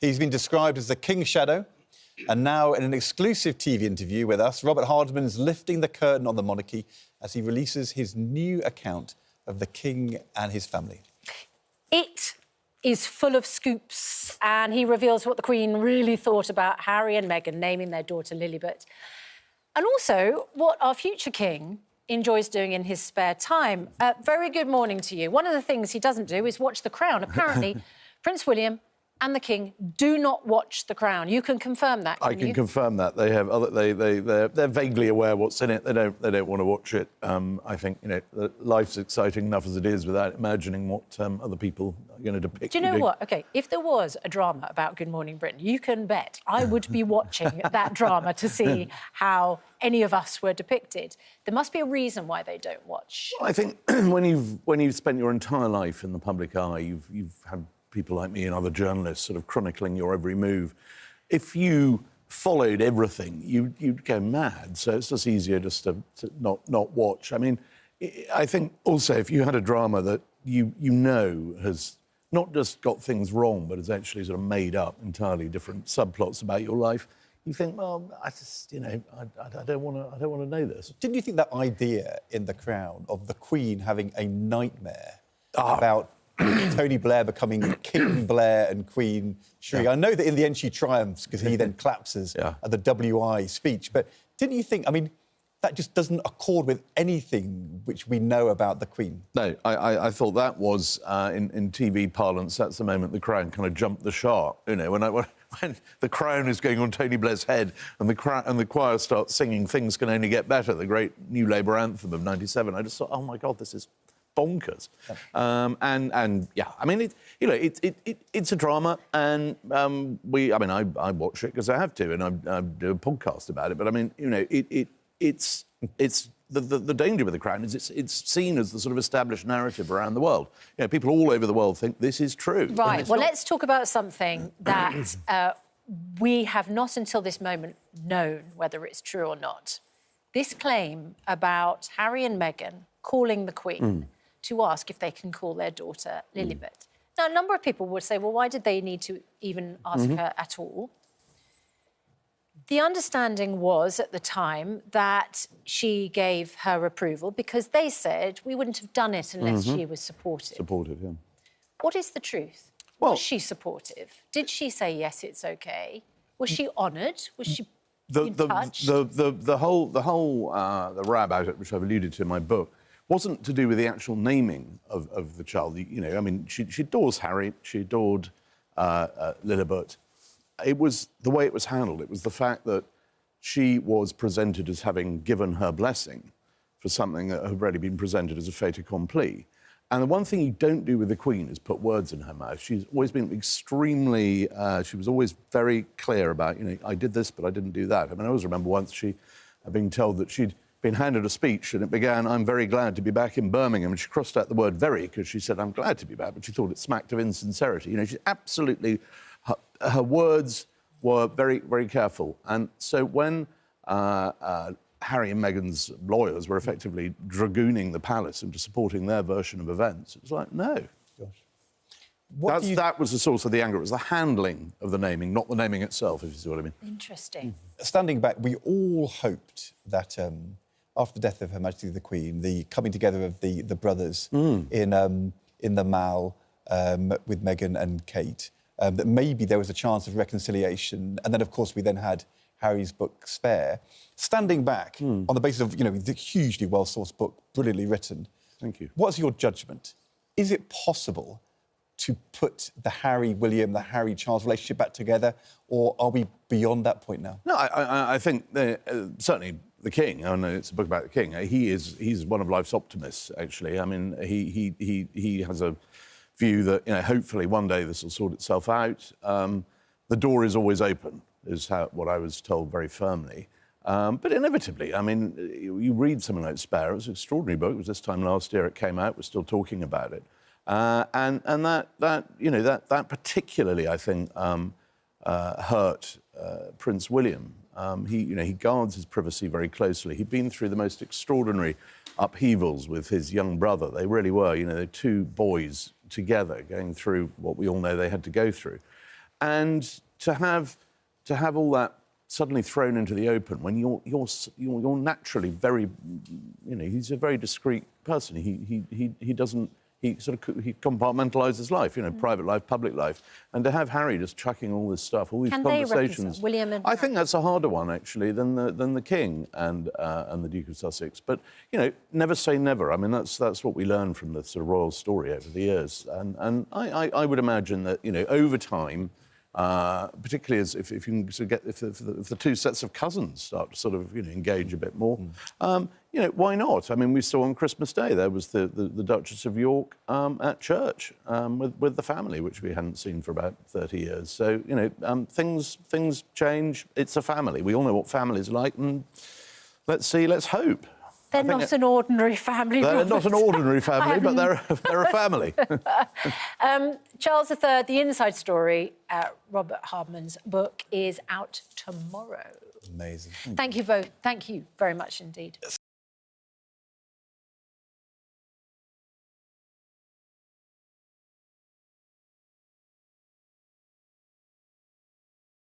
He's been described as the King's shadow, and now in an exclusive TV interview with us, Robert Hardman is lifting the curtain on the monarchy as he releases his new account of the King and his family. It is full of scoops, and he reveals what the Queen really thought about Harry and Meghan naming their daughter Lilibet, and also what our future King enjoys doing in his spare time. Very good morning to you. One of the things he doesn't do is watch The Crown. Apparently, Prince William and the King do not watch The Crown. You can confirm that, I can confirm that. They have they're vaguely aware what's in it. They don't want to watch it. I think, life's exciting enough as it is without imagining what other people are going to depict. Do you know what? OK, if there was a drama about Good Morning Britain, you can bet I would be watching that drama to see how any of us were depicted. There must be a reason why they don't watch. Well, I think when you've spent your entire life in the public eye, you've had people like me and other journalists sort of chronicling your every move. If you followed everything, you'd go mad. So it's just easier just to not watch. I mean, I think also if you had a drama that you know has not just got things wrong, but has actually sort of made up entirely different subplots about your life, you think, well, I just, I don't want to know this. Didn't you think that idea in The Crown of the Queen having a nightmare about Tony Blair becoming King Blair and Queen Shri? I know that in the end she triumphs because he then collapses at the WI speech, but didn't you think, I mean, that just doesn't accord with anything which we know about the Queen? No, I thought that was, in TV parlance, that's the moment the Crown kind of jumped the shark. When the crown is going on Tony Blair's head and the choir starts singing Things Can Only Get Better, the great New Labour anthem of '97, I just thought, oh, my God, this is bonkers. Yeah. I mean, it's a drama, and I watch it because I have to, and I do a podcast about it. But I mean, it's the danger with The Crown is it's seen as the sort of established narrative around the world. People all over the world think this is true. Right. Well, let's talk about something that we have not until this moment known whether it's true or not. This claim about Harry and Meghan calling the Queen to ask if they can call their daughter Lilibet. Now, a number of people would say, well, why did they need to even ask her at all? The understanding was at the time that she gave her approval because they said we wouldn't have done it unless she was supportive. Supportive, yeah. What is the truth? Well, was she supportive? Did she say, yes, it's OK? Was she honoured? Was she touched? The whole rab out it, which I've alluded to in my book, wasn't to do with the actual naming of the child. I mean, she adores Harry, she adored Lilibet. It was the way it was handled. It was the fact that she was presented as having given her blessing for something that had already been presented as a fait accompli. And the one thing you don't do with the Queen is put words in her mouth. She's always been extremely... she was always very clear about, I did this, but I didn't do that. I mean, I always remember once she had been told that she'd been handed a speech and it began, I'm very glad to be back in Birmingham. And she crossed out the word very because she said, I'm glad to be back, but she thought it smacked of insincerity. She's absolutely... Her words were very, very careful. And so when Harry and Meghan's lawyers were effectively dragooning the palace into supporting their version of events, it was like, no. Gosh. That was the source of the anger. It was the handling of the naming, not the naming itself, if you see what I mean. Interesting. Standing back, we all hoped that after the death of Her Majesty the Queen, the coming together of the brothers in the Mall with Meghan and Kate, that maybe there was a chance of reconciliation. And then, of course, we then had Harry's book, Spare. Standing back on the basis of, the hugely well-sourced book, brilliantly written. Thank you. What's your judgment? Is it possible to put the Harry-William, the Harry-Charles relationship back together, or are we beyond that point now? No, I think certainly the King, I know it's a book about the King, he's one of life's optimists, actually. I mean, he has a view that, hopefully one day this will sort itself out. The door is always open, is what I was told very firmly. But inevitably, I mean, you read something like Spare, it was an extraordinary book. It was this time last year it came out, we're still talking about it. And that particularly, I think, hurt Prince William. He guards his privacy very closely. He'd been through the most extraordinary upheavals with his young brother. They really were, they're two boys together going through what we all know they had to go through. And to have all that suddenly thrown into the open when you're naturally very, you know, he's a very discreet person. He doesn't. He compartmentalises life, you know, private life, public life, and to have Harry just chucking all this stuff, all these conversations. William and I think that's a harder one actually than the King and the Duke of Sussex. But you know, never say never. I mean, that's what we learn from the sort of royal story over the years, and I would imagine that, you know, over time. Particularly as if you can sort of get if the two sets of cousins start to sort of, you know, engage a bit more, you know, why not? I mean, we saw on Christmas Day there was the Duchess of York at church with the family, which we hadn't seen for about 30 years. So you know, things change. It's a family. We all know what families are like, and let's see. Let's hope. They're not an ordinary family. They're not an ordinary family, but they're a family. Charles III, The Inside Story, Robert Hardman's book, is out tomorrow. Amazing. Thank you both. Thank you very much indeed.